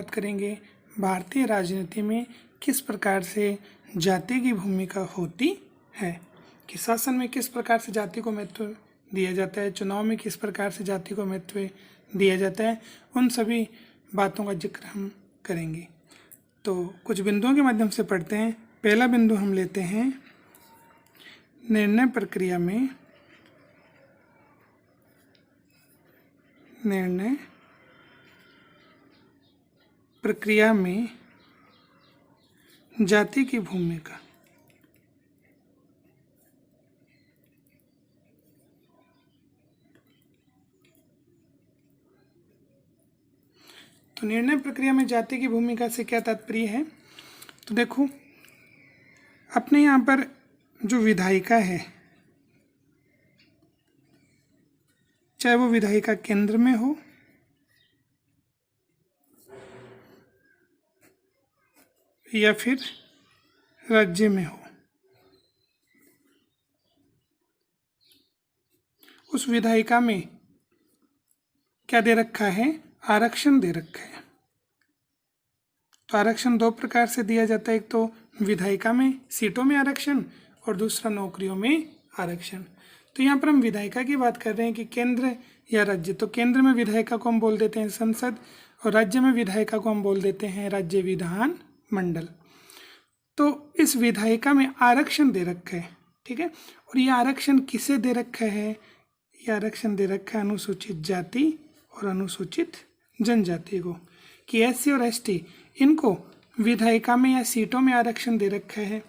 बात करेंगे भारतीय राजनीति में किस प्रकार से जाति की भूमिका होती है, कि शासन में किस प्रकार से जाति को महत्व दिया जाता है, चुनाव में किस प्रकार से जाति को महत्व दिया जाता है, उन सभी बातों का जिक्र हम करेंगे। तो कुछ बिंदुओं के माध्यम से पढ़ते हैं। पहला बिंदु हम लेते हैं निर्णय प्रक्रिया में जाति की भूमिका। तो निर्णय प्रक्रिया में जाति की भूमिका से क्या तात्पर्य है, तो देखो अपने यहाँ पर जो विधायिका है, चाहे वो विधायिका केंद्र में हो या फिर राज्य में हो, उस विधायिका में क्या दे रखा है, आरक्षण दे रखा है। तो आरक्षण दो प्रकार से दिया जाता है, एक तो विधायिका में सीटों में आरक्षण और दूसरा नौकरियों में आरक्षण। तो यहाँ पर हम विधायिका की बात कर रहे हैं कि केंद्र या राज्य। तो केंद्र में विधायिका को हम बोल देते हैं संसद और राज्य में विधायिका को हम बोल देते हैं राज्य विधान मंडल। तो इस विधायिका में आरक्षण दे रखा है, ठीक है। और ये आरक्षण किसे दे रखा है, ये आरक्षण दे रखा है अनुसूचित जाति और अनुसूचित जनजाति को, कि एससी और एसटी इनको विधायिका में या सीटों में आरक्षण दे रखा है।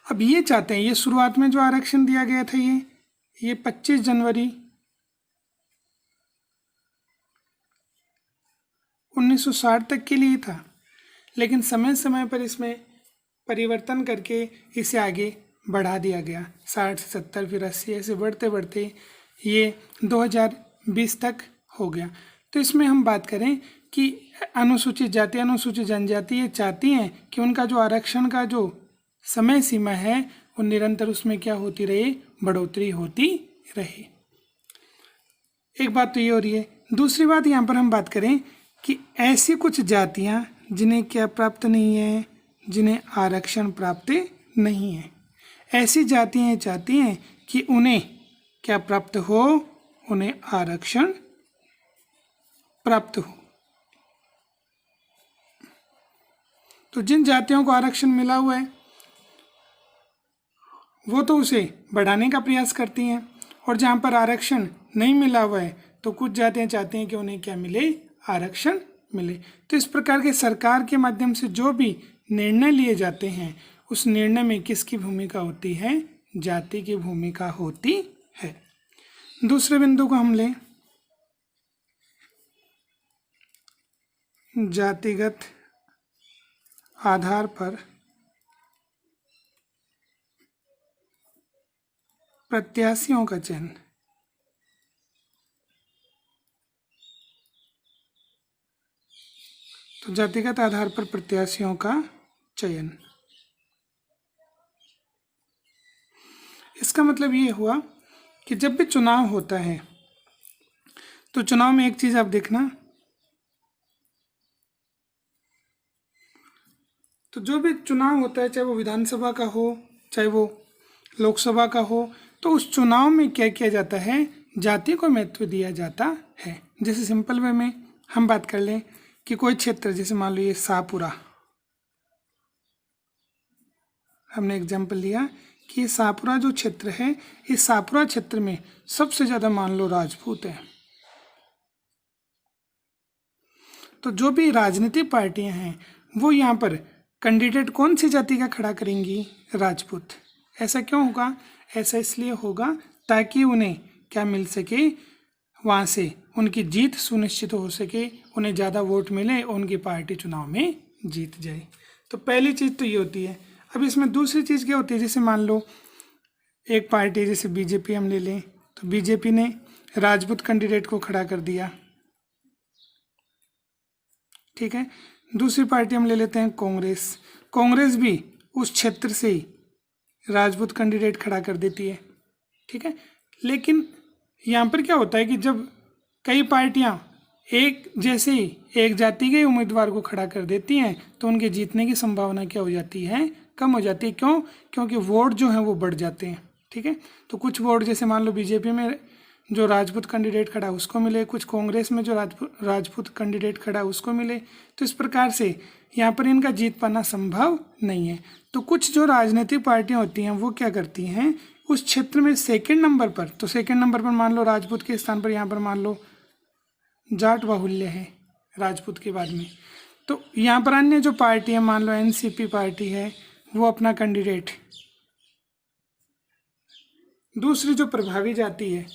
अब ये चाहते हैं, ये शुरुआत में जो आरक्षण दिया गया था ये 25 जनवरी 1960 तक के लिए था, लेकिन समय समय पर इसमें परिवर्तन करके इसे आगे बढ़ा दिया गया। 60 से 70 फिर 80 ऐसे बढ़ते बढ़ते ये 2020 तक हो गया। तो इसमें हम बात करें कि अनुसूचित जाति अनुसूचित जनजाति ये चाहती हैं कि उनका जो आरक्षण का जो समय सीमा है वो निरंतर उसमें क्या होती रहे, बढ़ोतरी होती रहे। एक बात तो ये हो रही है। दूसरी बात यहाँ पर हम बात करें कि ऐसी कुछ जातियाँ जिन्हें क्या प्राप्त नहीं है, जिन्हें आरक्षण प्राप्त नहीं है, ऐसी जातियाँ चाहती हैं कि उन्हें क्या प्राप्त हो, उन्हें आरक्षण प्राप्त हो। तो जिन जातियों को आरक्षण मिला हुआ है वो तो उसे बढ़ाने का प्रयास करती हैं, और जहाँ पर आरक्षण नहीं मिला हुआ है तो कुछ जातियाँ चाहती हैं कि उन्हें क्या मिले, आरक्षण मिले। तो इस प्रकार के सरकार के माध्यम से जो भी निर्णय लिए जाते हैं उस निर्णय में किसकी भूमिका होती है, जाति की भूमिका होती है। दूसरे बिंदु को हम लें, जातिगत आधार पर प्रत्याशियों का चयन। तो जातिगत आधार पर प्रत्याशियों का चयन, इसका मतलब ये हुआ कि जब भी चुनाव होता है तो चुनाव में एक चीज आप देखना, तो जो भी चुनाव होता है चाहे वो विधानसभा का हो चाहे वो लोकसभा का हो, तो उस चुनाव में क्या किया जाता है, जाति को महत्व दिया जाता है। जैसे सिंपल वे में हम बात कर लें कि कोई क्षेत्र, जैसे मान लो ये शाहपुरा, हमने एग्जाम्पल लिया कि ये शाहपुरा जो क्षेत्र है, इस शाहपुरा क्षेत्र में सबसे ज़्यादा मान लो राजपूत हैं। तो जो भी राजनीतिक पार्टियां हैं वो यहाँ पर कैंडिडेट कौन सी जाति का खड़ा करेंगी, राजपूत। ऐसा क्यों होगा, ऐसा इसलिए होगा ताकि उन्हें क्या मिल सके, वहाँ से उनकी जीत सुनिश्चित हो सके, उन्हें ज़्यादा वोट मिले और उनकी पार्टी चुनाव में जीत जाए। तो पहली चीज़ तो ये होती है। अब इसमें दूसरी चीज़ क्या होती है, जैसे मान लो एक पार्टी जैसे बीजेपी हम ले लें, तो बीजेपी ने राजपूत कैंडिडेट को खड़ा कर दिया, ठीक है। दूसरी पार्टी हम ले लेते हैं कांग्रेस, कांग्रेस भी उस क्षेत्र से ही राजपूत कैंडिडेट खड़ा कर देती है, ठीक है। लेकिन यहाँ पर क्या होता है कि जब कई पार्टियाँ एक जैसे ही एक जाति के उम्मीदवार को खड़ा कर देती हैं तो उनके जीतने की संभावना क्या हो जाती है, कम हो जाती है। क्यों? क्योंकि वोट जो हैं वो बढ़ जाते हैं। ठीक है, तो कुछ वोट जैसे मान लो बीजेपी में जो राजपूत कैंडिडेट खड़ा उसको मिले, कुछ कांग्रेस में जो राजपूत कैंडिडेट खड़ा उसको मिले। तो इस प्रकार से यहाँ पर इनका जीत पाना संभव नहीं है। तो कुछ जो राजनीतिक पार्टियां होती हैं वो क्या करती हैं, उस क्षेत्र में सेकंड नंबर पर, तो सेकंड नंबर पर मान लो राजपूत के स्थान पर यहाँ पर मान लो जाट बाहुल्य है राजपूत के बाद में, तो यहाँ पर अन्य जो पार्टी है मान लो एनसीपी पार्टी है, वो अपना कैंडिडेट दूसरी जो प्रभावी जाति है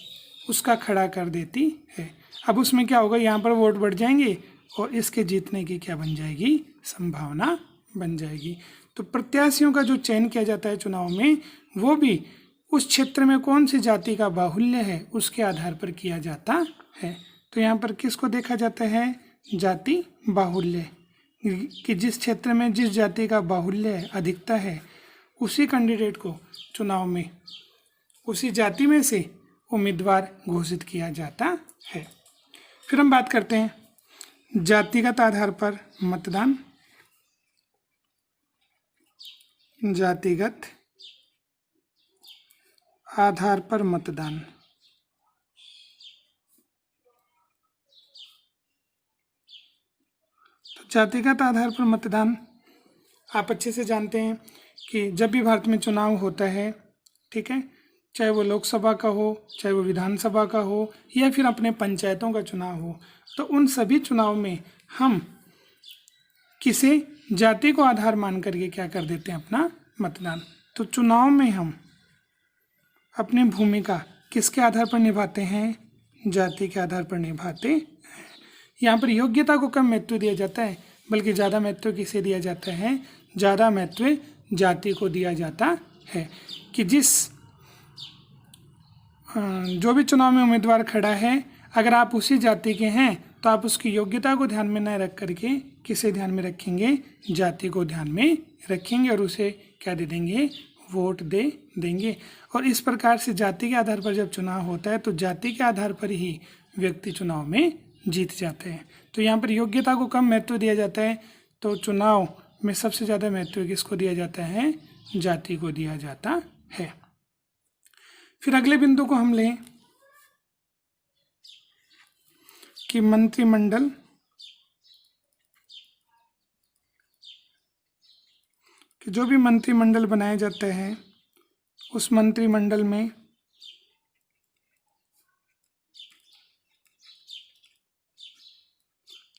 उसका खड़ा कर देती है। अब उसमें क्या होगा, यहाँ पर वोट बढ़ जाएंगे और इसके जीतने की क्या बन जाएगी, संभावना बन जाएगी। तो प्रत्याशियों का जो चयन किया जाता है चुनाव में, वो भी उस क्षेत्र में कौन सी जाति का बाहुल्य है उसके आधार पर किया जाता है। तो यहाँ पर किसको देखा जाता है, जाति बाहुल्य, कि जिस क्षेत्र में जिस जाति का बाहुल्य अधिकता है उसी कैंडिडेट को चुनाव में उसी जाति में से उम्मीदवार घोषित किया जाता है। फिर हम बात करते हैं जातिगत आधार पर मतदान। जातिगत आधार पर मतदान, तो जातिगत आधार पर मतदान आप अच्छे से जानते हैं कि जब भी भारत में चुनाव होता है, ठीक है, चाहे वो लोकसभा का हो, चाहे वो विधानसभा का हो, या फिर अपने पंचायतों का चुनाव हो, तो उन सभी चुनाव में हम किसी जाति को आधार मान करके क्या कर देते हैं, अपना मतदान। तो चुनाव में हम अपनी भूमिका किसके आधार पर निभाते हैं, जाति के आधार पर निभाते हैं। यहाँ पर योग्यता को कम महत्व दिया जाता है, बल्कि ज़्यादा महत्व किसे दिया जाता है, ज़्यादा महत्व जाति को दिया जाता है। कि जिस जो भी चुनाव में उम्मीदवार खड़ा है, अगर आप उसी जाति के हैं तो आप उसकी योग्यता को ध्यान में न रख करके किसे ध्यान में रखेंगे, जाति को ध्यान में रखेंगे और उसे क्या दे देंगे, वोट दे देंगे। और इस प्रकार से जाति के आधार पर जब चुनाव होता है तो जाति के आधार पर ही व्यक्ति चुनाव में जीत जाते हैं। तो यहाँ पर योग्यता को कम महत्व दिया जाता है, तो चुनाव में सबसे ज़्यादा महत्व किसको दिया जाता है, जाति को दिया जाता है। फिर अगले बिंदु को हम लें कि मंत्रिमंडल कि जो भी मंत्रिमंडल बनाया जाता है उस मंत्रिमंडल में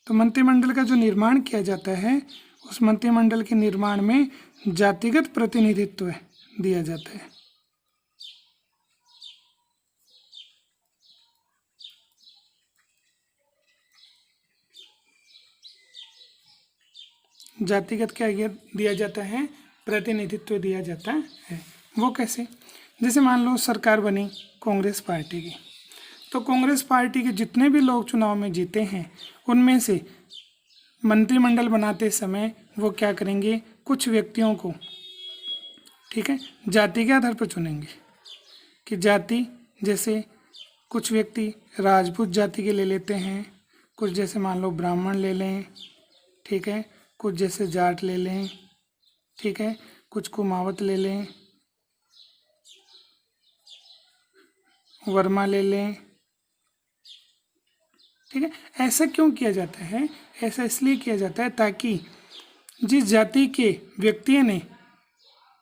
तो मंत्रिमंडल का जो निर्माण किया जाता है उस मंत्रिमंडल के निर्माण में जातिगत प्रतिनिधित्व दिया जाता है। जातिगत क्या दिया जाता है, प्रतिनिधित्व दिया जाता है। वो कैसे, जैसे मान लो सरकार बनी कांग्रेस पार्टी की, तो कांग्रेस पार्टी के जितने भी लोग चुनाव में जीते हैं उनमें से मंत्रिमंडल बनाते समय वो क्या करेंगे, कुछ व्यक्तियों को, ठीक है, जाति के आधार पर चुनेंगे। कि जाति जैसे कुछ व्यक्ति राजपूत जाति के ले लेते हैं, कुछ जैसे मान लो ब्राह्मण ले लें, ठीक है, कुछ जैसे जाट ले लें, ठीक है, कुछ कुमावत ले लें, वर्मा ले लें, ठीक है। ऐसा क्यों किया जाता है, ऐसा इसलिए किया जाता है ताकि जिस जाति के व्यक्ति ने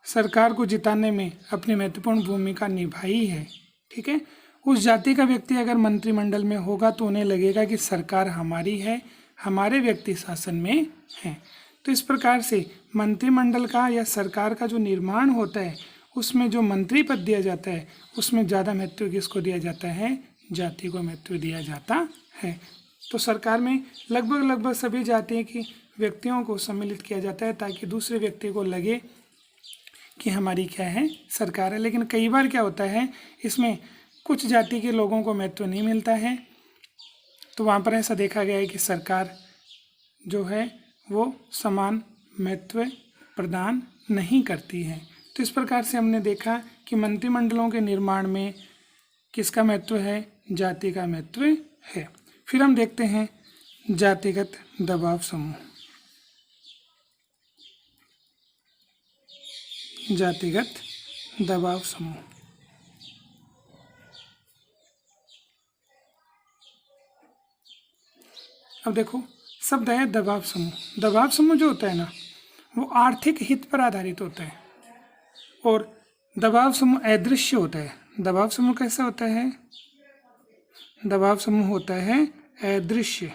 सरकार को जिताने में अपनी महत्वपूर्ण भूमिका निभाई है, ठीक है, उस जाति का व्यक्ति अगर मंत्रिमंडल में होगा तो उन्हें लगेगा कि सरकार हमारी है, हमारे व्यक्ति शासन में हैं। तो इस प्रकार से मंत्रिमंडल का या सरकार का जो निर्माण होता है उसमें जो मंत्री पद दिया जाता है उसमें ज़्यादा महत्व किसको दिया जाता है, जाति को महत्व दिया जाता है। तो सरकार में लगभग सभी जाति के व्यक्तियों को सम्मिलित किया जाता है ताकि दूसरे व्यक्ति को लगे कि हमारी क्या है, सरकार है। लेकिन कई बार क्या होता है, इसमें कुछ जाति के लोगों को महत्व नहीं मिलता है, तो वहाँ पर ऐसा देखा गया है कि सरकार जो है वो समान महत्व प्रदान नहीं करती है। तो इस प्रकार से हमने देखा कि मंत्रिमंडलों के निर्माण में किसका महत्व है, जाति का महत्व है। फिर हम देखते हैं जातिगत दबाव समूह। जातिगत दबाव समूह, अब देखो शब्द है दबाव समूह। दबाव समूह जो होता है ना, वो आर्थिक हित पर आधारित होता है और दबाव समूह अदृश्य होता है। दबाव समूह कैसा होता है? दबाव समूह होता है अदृश्य।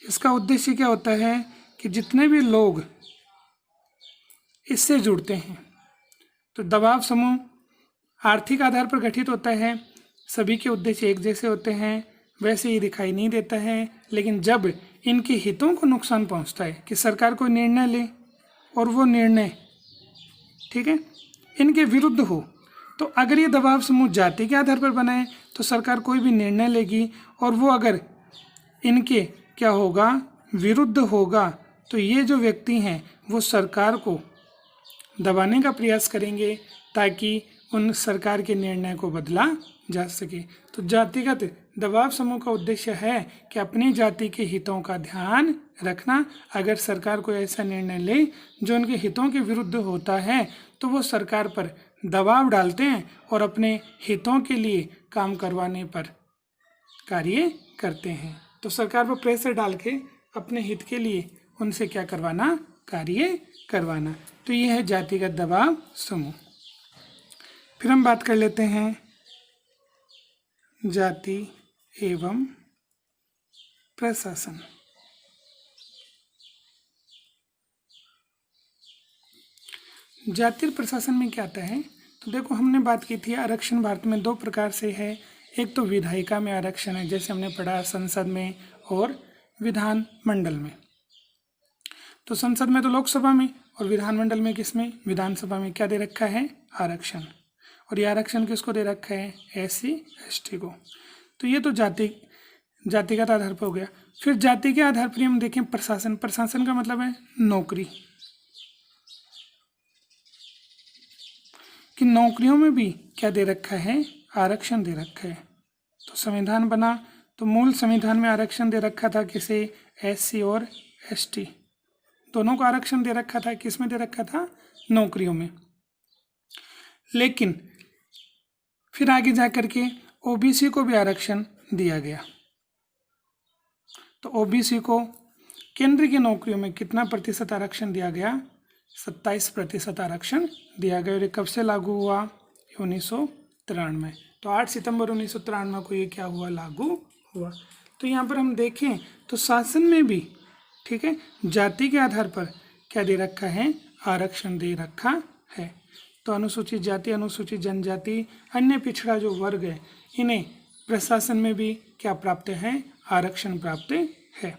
इसका उद्देश्य क्या होता है कि जितने भी लोग इससे जुड़ते हैं, तो दबाव समूह आर्थिक आधार पर गठित होता है, सभी के उद्देश्य एक जैसे होते हैं, वैसे ही दिखाई नहीं देता है। लेकिन जब इनके हितों को नुकसान पहुंचता है कि सरकार कोई निर्णय ले और वो निर्णय, ठीक है, इनके विरुद्ध हो, तो अगर ये दबाव समूह जाति के आधार पर बना है तो सरकार कोई भी निर्णय लेगी और वो अगर इनके क्या होगा, विरुद्ध होगा, तो ये जो व्यक्ति हैं वो सरकार को दबाने का प्रयास करेंगे ताकि उन सरकार के निर्णय को बदला जा सके। तो जातिगत दबाव समूह का उद्देश्य है कि अपनी जाति के हितों का ध्यान रखना। अगर सरकार कोई ऐसा निर्णय ले जो उनके हितों के विरुद्ध होता है तो वो सरकार पर दबाव डालते हैं और अपने हितों के लिए काम करवाने पर कार्य करते हैं। तो सरकार पर प्रेशर डाल के अपने हित के लिए उनसे क्या करवाना, कार्य करवाना। तो ये है जातिगत दबाव समूह। फिर हम बात कर लेते हैं जाति एवं प्रशासन। जाति और प्रशासन में क्या आता है? तो देखो हमने बात की थी आरक्षण भारत में दो प्रकार से है। एक तो विधायिका में आरक्षण है, जैसे हमने पढ़ा संसद में और विधान मंडल में। तो संसद में तो लोकसभा में और विधानमंडल में किसमें, विधानसभा में क्या दे रखा है, आरक्षण। और ये आरक्षण किसको दे रखा है, SC ST को। तो ये तो जातिगत आधार पर हो गया। फिर जाति के आधार पर हम देखें प्रशासन। प्रशासन का मतलब है नौकरी, कि नौकरियों में भी क्या दे रखा है, आरक्षण दे रखा है। तो संविधान बना तो मूल संविधान में आरक्षण दे रखा था किसे, SC और ST दोनों को आरक्षण दे रखा था। किस में दे रखा था, नौकरियों में। लेकिन फिर आगे जा कर के OBC को भी आरक्षण दिया गया। तो OBC को केंद्र की नौकरियों में कितना प्रतिशत आरक्षण दिया गया, 27% आरक्षण दिया गया। और ये कब से लागू हुआ, 1993। तो 8 सितंबर 1993 को ये क्या हुआ, लागू हुआ। तो यहाँ पर हम देखें तो शासन में भी, ठीक है, जाति के आधार पर क्या दे रखा है, आरक्षण दे रखा है। तो अनुसूचित जाति, अनुसूचित जनजाति, अन्य पिछड़ा जो वर्ग है, इन्हें प्रशासन में भी क्या प्राप्त है, आरक्षण प्राप्त है।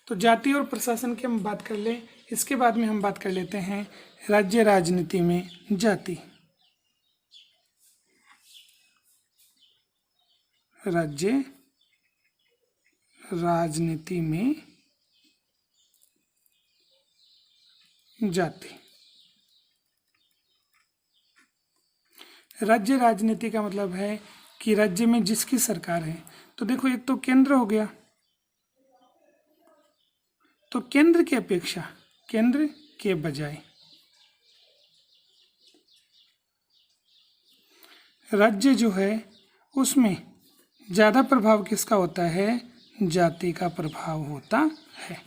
तो जाति और प्रशासन की हम बात कर लें। इसके बाद में हम बात कर लेते हैं राज्य राजनीति में जाति। राज्य राजनीति में जाति। राज्य राजनीति का मतलब है कि राज्य में जिसकी सरकार है। तो देखो एक तो केंद्र हो गया, तो केंद्र की अपेक्षा, केंद्र के बजाय राज्य जो है उसमें ज़्यादा प्रभाव किसका होता है, जाति का प्रभाव होता है।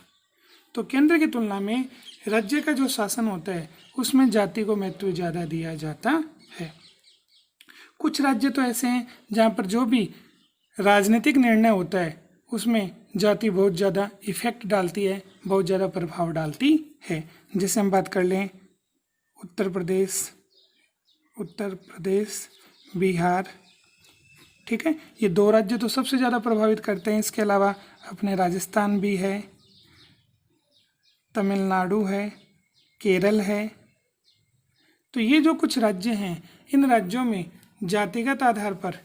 तो केंद्र की तुलना में राज्य का जो शासन होता है उसमें जाति को महत्व ज़्यादा दिया जाता है। कुछ राज्य तो ऐसे हैं जहाँ पर जो भी राजनीतिक निर्णय होता है उसमें जाति बहुत ज़्यादा इफेक्ट डालती है, बहुत ज़्यादा प्रभाव डालती है। जैसे हम बात कर लें उत्तर प्रदेश, बिहार, ठीक है, ये दो राज्य तो सबसे ज़्यादा प्रभावित करते हैं। इसके अलावा अपने राजस्थान भी है, तमिलनाडु है, केरल है। तो ये जो कुछ राज्य हैं, इन राज्यों में जातिगत आधार पर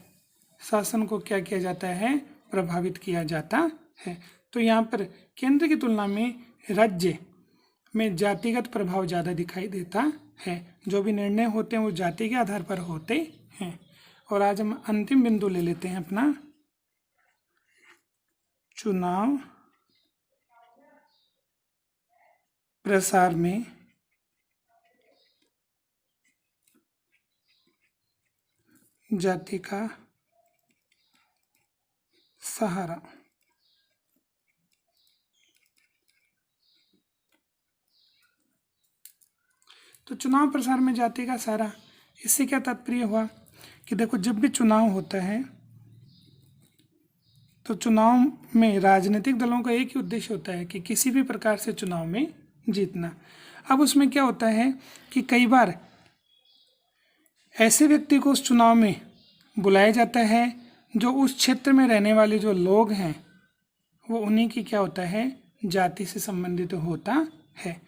शासन को क्या किया जाता है, प्रभावित किया जाता है। तो यहाँ पर केंद्र की तुलना में राज्य में जातिगत प्रभाव ज़्यादा दिखाई देता है। जो भी निर्णय होते हैं वो जाति के आधार पर होते हैं। और आज हम अंतिम बिंदु ले लेते हैं अपना चुनाव प्रसार में जाति का सहारा। तो चुनाव प्रसार में जाति का सहारा, इससे क्या तात्पर्य हुआ कि देखो, जब भी चुनाव होता है तो चुनाव में राजनीतिक दलों का एक ही उद्देश्य होता है कि किसी भी प्रकार से चुनाव में जीतना। अब उसमें क्या होता है कि कई बार ऐसे व्यक्ति को उस चुनाव में बुलाया जाता है जो उस क्षेत्र में रहने वाले जो लोग हैं वो उन्हीं की क्या होता है, जाति से संबंधित होता है।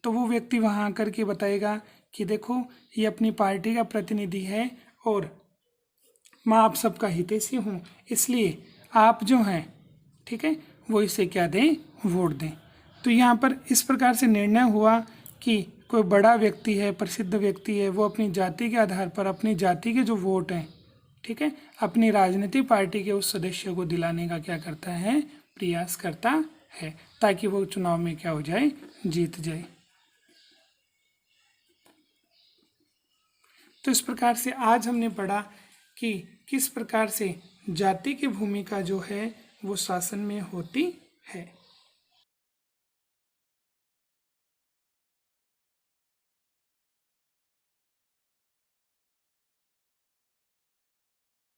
तो वो व्यक्ति वहाँ आकर के बताएगा कि देखो, ये अपनी पार्टी का प्रतिनिधि है और मैं आप सबका हितैषी हूँ, इसलिए आप जो हैं, ठीक है, वो इसे क्या दें, वोट दें। तो यहाँ पर इस प्रकार से निर्णय हुआ कि कोई बड़ा व्यक्ति है, प्रसिद्ध व्यक्ति है, वो अपनी जाति के आधार पर अपनी जाति के जो वोट हैं, ठीक है, अपनी राजनीतिक पार्टी के उस सदस्य को दिलाने का क्या करता है, प्रयास करता है, ताकि वो चुनाव में क्या हो जाए, जीत जाए। तो इस प्रकार से आज हमने पढ़ा कि किस प्रकार से जाति की भूमिका जो है वो शासन में होती है।